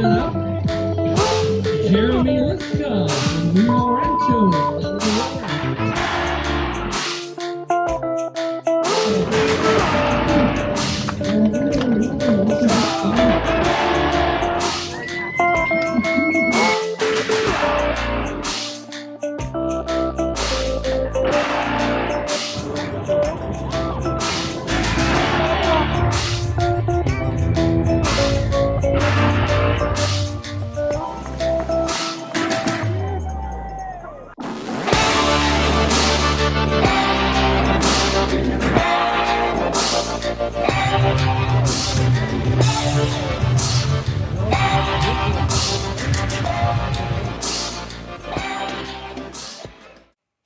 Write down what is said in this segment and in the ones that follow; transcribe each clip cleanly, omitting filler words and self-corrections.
up, Jeremy Liska from Rio Rancho.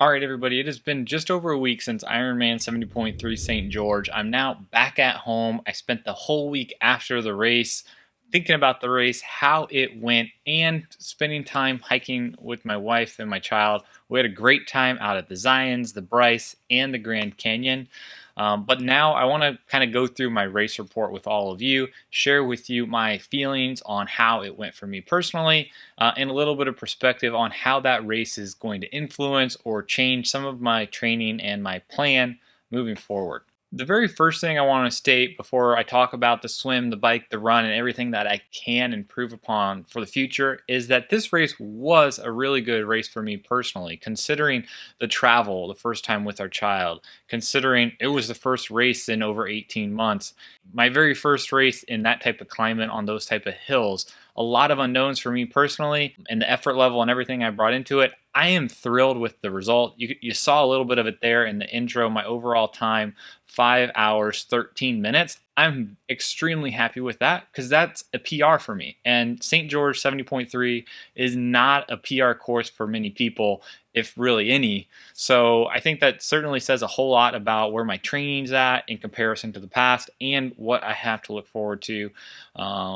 Alright everybody, it has been just over a week since Ironman 70.3 St. George. I'm now back at home. I spent the whole week after the race thinking about the race, how it went, and spending time hiking with my wife and my child. We had a great time out at the Zions, the Bryce, and the Grand Canyon. But now I want to kind of go through my race report with all of you, share with you my feelings on how it went for me personally, and a little bit of perspective on how that race is going to influence or change some of my training and my plan moving forward. The very first thing I want to state before I talk about the swim, the bike, the run, and everything that I can improve upon for the future is that this race was a really good race for me personally, considering the travel the first time with our child, considering it was the first race in over 18 months. My very first race in that type of climate on those type of hills. A lot of unknowns for me personally, and the effort level and everything I brought into it. I am thrilled with the result. You saw a little bit of it there in the intro. My overall time, 5 hours, 13 minutes. I'm extremely happy with that because that's a PR for me. And St. George 70.3 is not a PR course for many people, if really any. So I think that certainly says a whole lot about where my training's at in comparison to the past and what I have to look forward to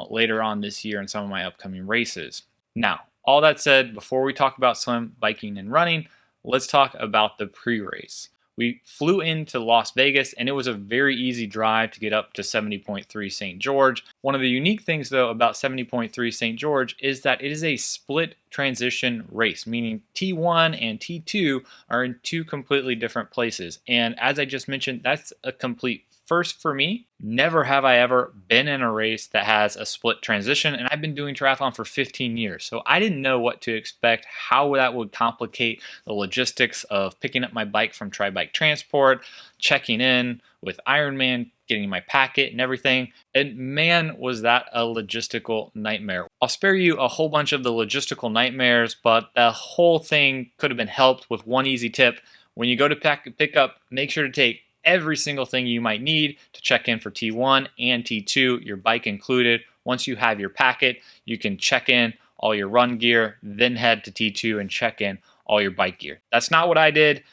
later on this year in some of my upcoming races. Now, all that said, before we talk about swim, biking, and running, let's talk about the pre-race. We flew into Las Vegas, and it was a very easy drive to get up to 70.3 St. George. One of the unique things, though, about 70.3 St. George is that it is a split transition race, meaning T1 and T2 are in two completely different places. And as I just mentioned, that's a complete first for me. Never have I ever been in a race that has a split transition, and I've been doing triathlon for 15 years, so I didn't know what to expect, how that would complicate the logistics of picking up my bike from Tri-Bike Transport, checking in with Ironman, getting my packet and everything, and man, was that a logistical nightmare. I'll spare you a whole bunch of the logistical nightmares, but the whole thing could have been helped with one easy tip. When you go to pick up, make sure to take every single thing you might need to check in for T1 and T2, your bike included. Once you have your packet, you can check in all your run gear, then head to T2 and check in all your bike gear. That's not what I did,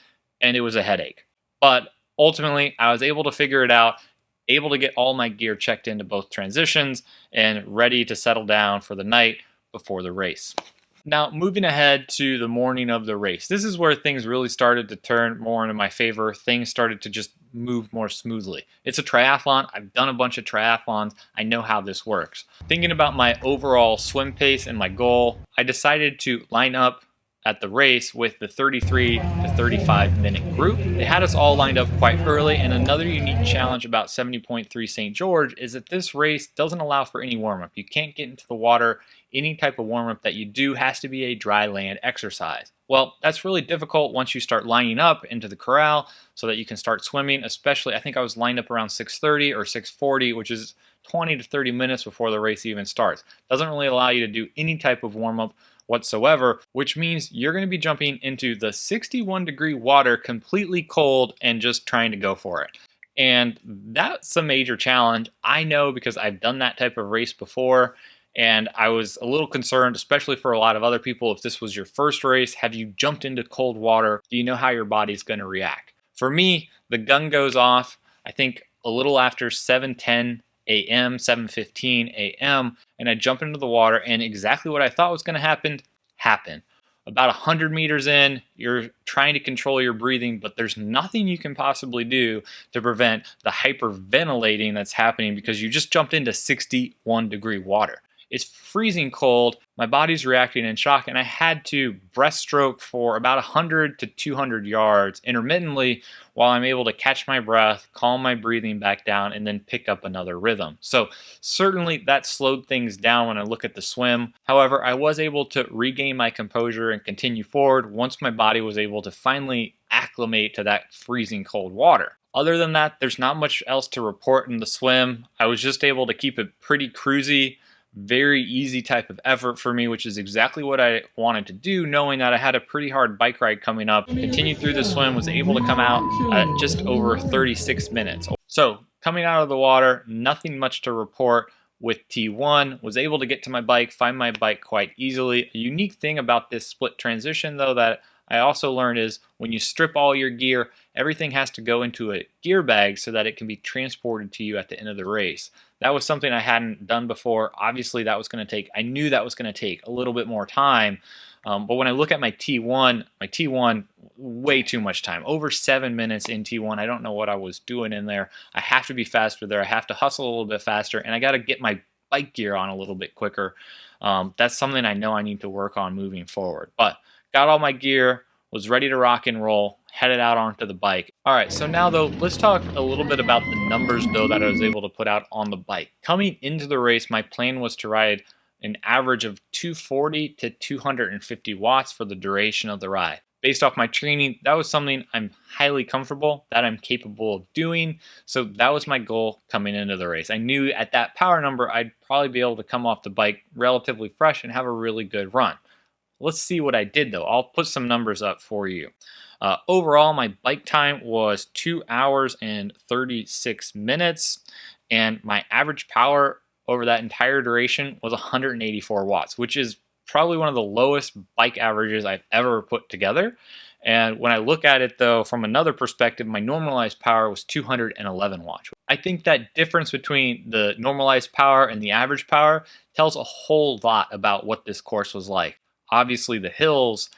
and it was a headache. But ultimately, I was able to figure it out, able to get all my gear checked into both transitions, and ready to settle down for the night before the race. Now, moving ahead to the morning of the race. This is where things really started to turn more into my favor. Things started to just move more smoothly. It's a triathlon. I've done a bunch of triathlons. I know how this works. Thinking about my overall swim pace and my goal, I decided to line up at the race with the 33 to 35 minute group. They had us all lined up quite early, and another unique challenge about 70.3 St. George is that this race doesn't allow for any warm-up. You can't get into the water. Any type of warm-up that you do has to be a dry land exercise. Well, that's really difficult once you start lining up into the corral so that you can start swimming, especially I think I was lined up around 6:30 or 6:40, which is 20 to 30 minutes before the race even starts. Doesn't really allow you to do any type of warm-up whatsoever, which means you're going to be jumping into the 61-degree water completely cold and just trying to go for it. And that's a major challenge. I know because I've done that type of race before, and I was a little concerned, especially for a lot of other people, if this was your first race, have you jumped into cold water? Do you know how your body's going to react? For me, the gun goes off, I think a little after 7:10 a.m., 7:15 a.m., and I jump into the water, and exactly what I thought was going to happen happened. About 100 meters in, you're trying to control your breathing, but there's nothing you can possibly do to prevent the hyperventilating that's happening because you just jumped into 61-degree water. It's freezing cold. My body's reacting in shock, and I had to breaststroke for about 100 to 200 yards intermittently while I'm able to catch my breath, calm my breathing back down, and then pick up another rhythm. So certainly that slowed things down when I look at the swim. However, I was able to regain my composure and continue forward once my body was able to finally acclimate to that freezing cold water. Other than that, there's not much else to report in the swim. I was just able to keep it pretty cruisy, very easy type of effort for me, which is exactly what I wanted to do, knowing that I had a pretty hard bike ride coming up. Continued through the swim, was able to come out at just over 36 minutes. So coming out of the water, nothing much to report with T1. Was able to get to my bike, find my bike quite easily. A unique thing about this split transition though that I also learned is when you strip all your gear, everything has to go into a gear bag so that it can be transported to you at the end of the race. That was something I hadn't done before. Obviously, I knew that was going to take a little bit more time. But when I look at my T1, way too much time. Over 7 minutes in T1. I don't know what I was doing in there. I have to be faster there. I have to hustle a little bit faster, and I got to get my bike gear on a little bit quicker. That's something I know I need to work on moving forward. But got all my gear, was ready to rock and roll, headed out onto the bike. All right, so now though, let's talk a little bit about the numbers though that I was able to put out on the bike. Coming into the race, my plan was to ride an average of 240 to 250 watts for the duration of the ride. Based off my training, that was something I'm highly comfortable, that I'm capable of doing. So that was my goal coming into the race. I knew at that power number, I'd probably be able to come off the bike relatively fresh and have a really good run. Let's see what I did though. I'll put some numbers up for you. Overall, my bike time was 2 hours and 36 minutes, and my average power over that entire duration was 184 watts, which is probably one of the lowest bike averages I've ever put together. And when I look at it though, from another perspective, my normalized power was 211 watts. I think that difference between the normalized power and the average power tells a whole lot about what this course was like. Obviously the hills,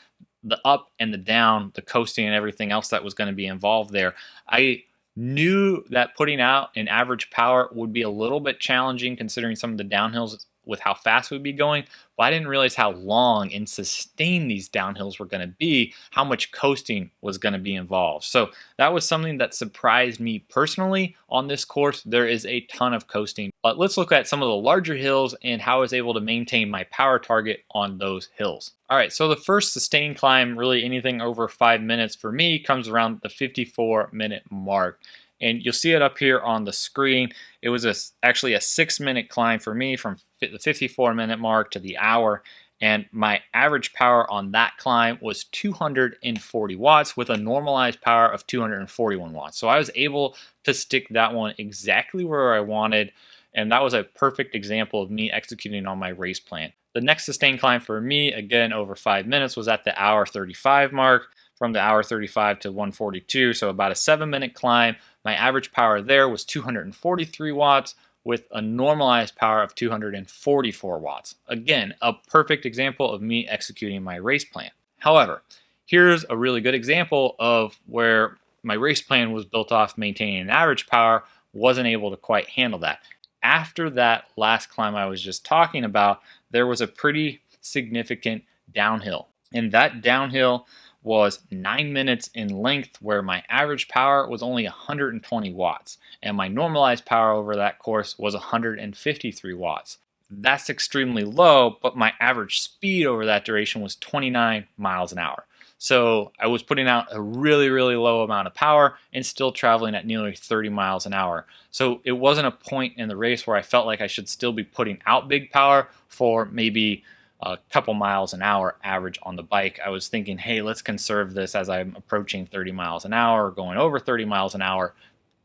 the up and the down, the coasting and everything else that was going to be involved there. I knew that putting out an average power would be a little bit challenging considering some of the downhills with how fast we'd be going, but I didn't realize how long and sustained these downhills were going to be, how much coasting was going to be involved. So that was something that surprised me personally on this course. There is a ton of coasting, but let's look at some of the larger hills and how I was able to maintain my power target on those hills. All right, so the first sustained climb, really anything over 5 minutes for me, comes around the 54-minute mark. And you'll see it up here on the screen. It was actually a 6-minute climb for me from the 54-minute mark to the hour. And my average power on that climb was 240 watts with a normalized power of 241 watts. So I was able to stick that one exactly where I wanted. And that was a perfect example of me executing on my race plan. The next sustained climb for me, again over 5 minutes, was at the hour 35 mark. From the hour 35 to 142, so about a 7-minute climb. My average power there was 243 watts with a normalized power of 244 watts. Again, a perfect example of me executing my race plan. However, here's a really good example of where my race plan was built off maintaining an average power, wasn't able to quite handle that. After that last climb I was just talking about, there was a pretty significant downhill. And that downhill was 9 minutes in length, where my average power was only 120 watts and my normalized power over that course was 153 watts. That's extremely low, but my average speed over that duration was 29 miles an hour. So I was putting out a really, really low amount of power and still traveling at nearly 30 miles an hour. So it wasn't a point in the race where I felt like I should still be putting out big power for maybe a couple miles an hour average on the bike. I was thinking, hey, let's conserve this as I'm approaching 30 miles an hour or going over 30 miles an hour.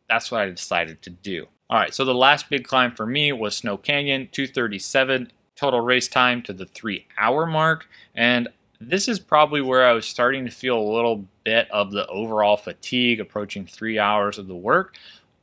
That's what I decided to do. All right, so the last big climb for me was Snow Canyon, 237 total race time to the 3-hour mark. And this is probably where I was starting to feel a little bit of the overall fatigue approaching 3 hours of the work.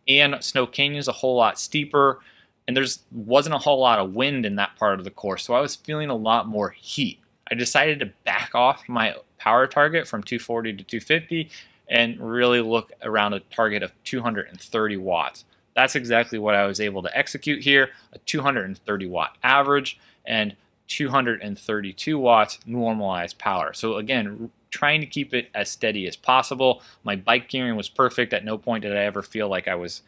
And Snow Canyon is a whole lot steeper, and there wasn't a whole lot of wind in that part of the course, so I was feeling a lot more heat. I decided to back off my power target from 240 to 250 and really look around a target of 230 watts. that's exactly what I was able to execute here, a 230 watt average and 232 watts normalized power. So again, trying to keep it as steady as possible. My bike gearing was perfect. At no point did I ever feel like I was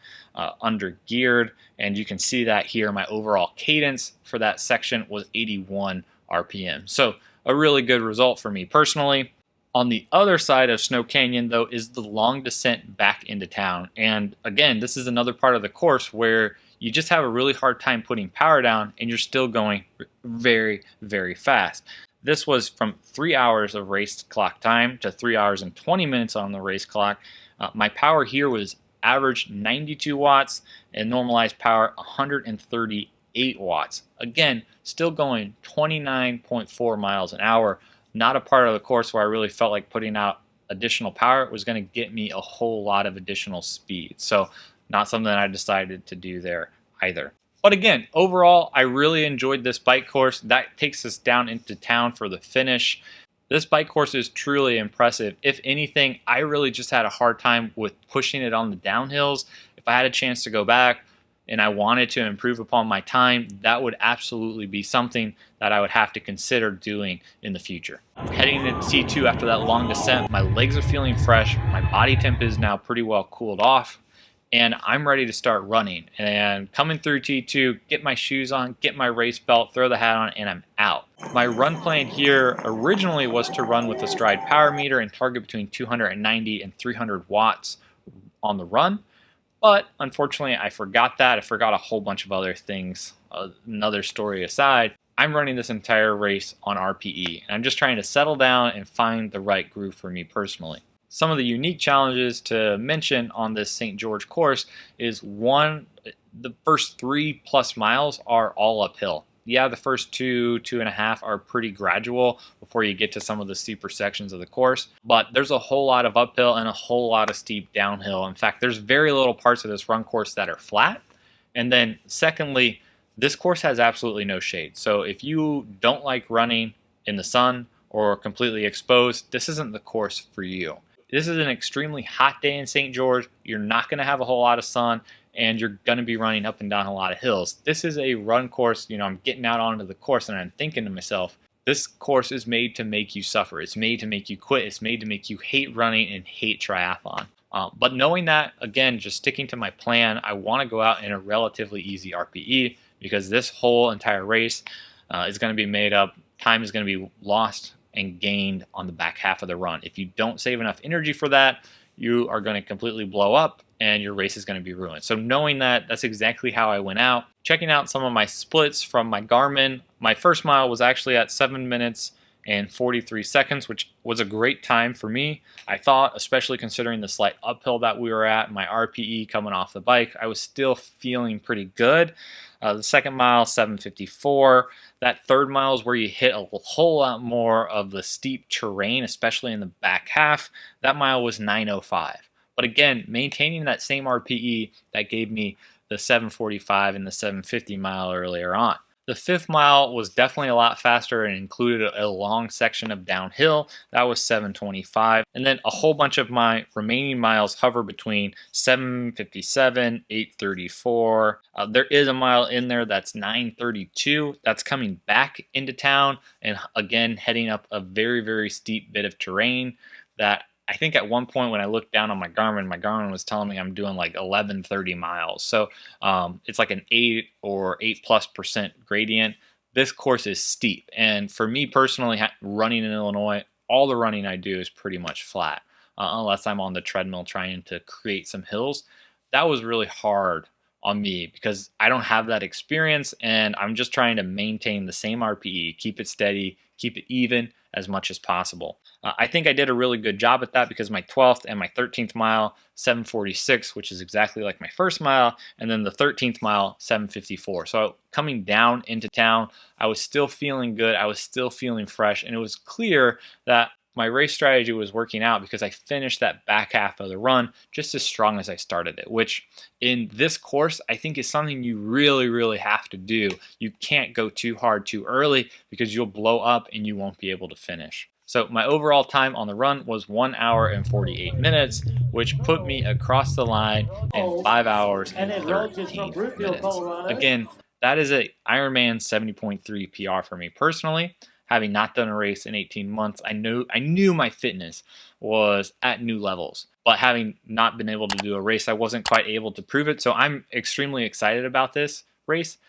under geared. And you can see that here. My overall cadence for that section was 81 RPM. So a really good result for me personally. On the other side of Snow Canyon, though, is the long descent back into town. And again, this is another part of the course where you just have a really hard time putting power down and you're still going very, very fast. This was from 3 hours of race clock time to 3 hours and 20 minutes on the race clock. My power here was average 92 watts and normalized power 138 watts. Again, still going 29.4 miles an hour. Not a part of the course where I really felt like putting out additional power was going to get me a whole lot of additional speed. So not something I decided to do there either. But again, overall, I really enjoyed this bike course. That takes us down into town for the finish. This bike course is truly impressive. If anything, I really just had a hard time with pushing it on the downhills. If I had a chance to go back and I wanted to improve upon my time, that would absolutely be something that I would have to consider doing in the future. Heading into T2 after that long descent, my legs are feeling fresh, my body temp is now pretty well cooled off, and I'm ready to start running. And coming through T2, get my shoes on, get my race belt, throw the hat on, and I'm out. My run plan here originally was to run with a Stride power meter and target between 290 and 300 watts on the run. But unfortunately, I forgot that. I forgot a whole bunch of other things. Another story aside, I'm running this entire race on RPE, and I'm just trying to settle down and find the right groove for me personally. Some of the unique challenges to mention on this St. George course is one, the first 3+ miles are all uphill. Yeah, the first 2.5 are pretty gradual before you get to some of the steeper sections of the course, but there's a whole lot of uphill and a whole lot of steep downhill. In fact, there's very little parts of this run course that are flat. And then secondly, this course has absolutely no shade. So if you don't like running in the sun or completely exposed, this isn't the course for you. This is an extremely hot day in St. George. You're not going to have a whole lot of sun, and you're going to be running up and down a lot of hills. This is a run course. I'm getting out onto the course and I'm thinking to myself, this course is made to make you suffer. It's made to make you quit. It's made to make you hate running and hate triathlon. But knowing that, again, just sticking to my plan, I want to go out in a relatively easy RPE because this whole entire race is going to be made up. Time is going to be lost and gained on the back half of the run. If you don't save enough energy for that, you are going to completely blow up and your race is going to be ruined. So knowing that, that's exactly how I went out. Checking out some of my splits from my Garmin, my first mile was actually at 7 minutes and 43 seconds, which was a great time for me. I thought, especially considering the slight uphill that we were at, my RPE coming off the bike, I was still feeling pretty good. The second mile, 7:54. That third mile is where you hit a whole lot more of the steep terrain, especially in the back half. That mile was 9:05. But again, maintaining that same RPE that gave me the 7:45 and the 7:50 mile earlier on. The fifth mile was definitely a lot faster and included a long section of downhill. That was 7:25. And then a whole bunch of my remaining miles hover between 7:57, 8:34. There is a mile in there that's 9:32. That's coming back into town and again heading up a very, very steep bit of terrain that I think at one point when I looked down on my Garmin was telling me I'm doing like 11:30 miles. So it's like an 8 or 8+% gradient. This course is steep. And for me personally, running in Illinois, all the running I do is pretty much flat, unless I'm on the treadmill trying to create some hills. That was really hard on me because I don't have that experience and I'm just trying to maintain the same RPE, keep it steady, keep it even as much as possible. I think I did a really good job at that because my 12th and my 13th mile, 7:46, which is exactly like my first mile, and then the 13th mile, 7:54. So coming down into town, I was still feeling good, I was still feeling fresh, and it was clear that my race strategy was working out because I finished that back half of the run just as strong as I started it, which in this course, I think is something you really, really have to do. You can't go too hard too early because you'll blow up and you won't be able to finish. So my overall time on the run was 1 hour and 48 minutes, which put me across the line in 5 hours and 13 minutes. Again, that is a Ironman 70.3 PR for me personally. Having not done a race in 18 months, I knew my fitness was at new levels. But having not been able to do a race, I wasn't quite able to prove it. So I'm extremely excited about this race.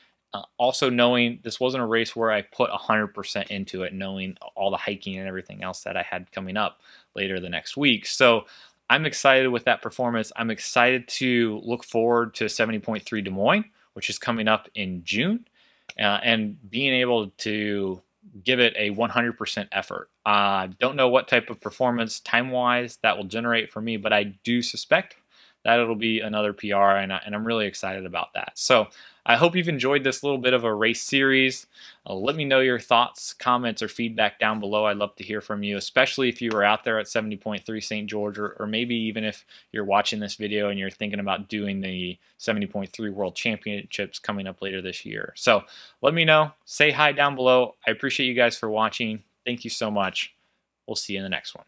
Also knowing this wasn't a race where I put 100% into it, knowing all the hiking and everything else that I had coming up later the next week. So I'm excited with that performance. I'm excited to look forward to 70.3 Des Moines, which is coming up in June, and being able to give it a 100% effort. Don't know what type of performance time-wise that will generate for me, but I do suspect that it'll be another PR, and I'm really excited about that. So I hope you've enjoyed this little bit of a race series. Let me know your thoughts, comments, or feedback down below. I'd love to hear from you, especially if you were out there at 70.3 St. George, or maybe even if you're watching this video and you're thinking about doing the 70.3 World Championships coming up later this year. So let me know. Say hi down below. I appreciate you guys for watching. Thank you so much. We'll see you in the next one.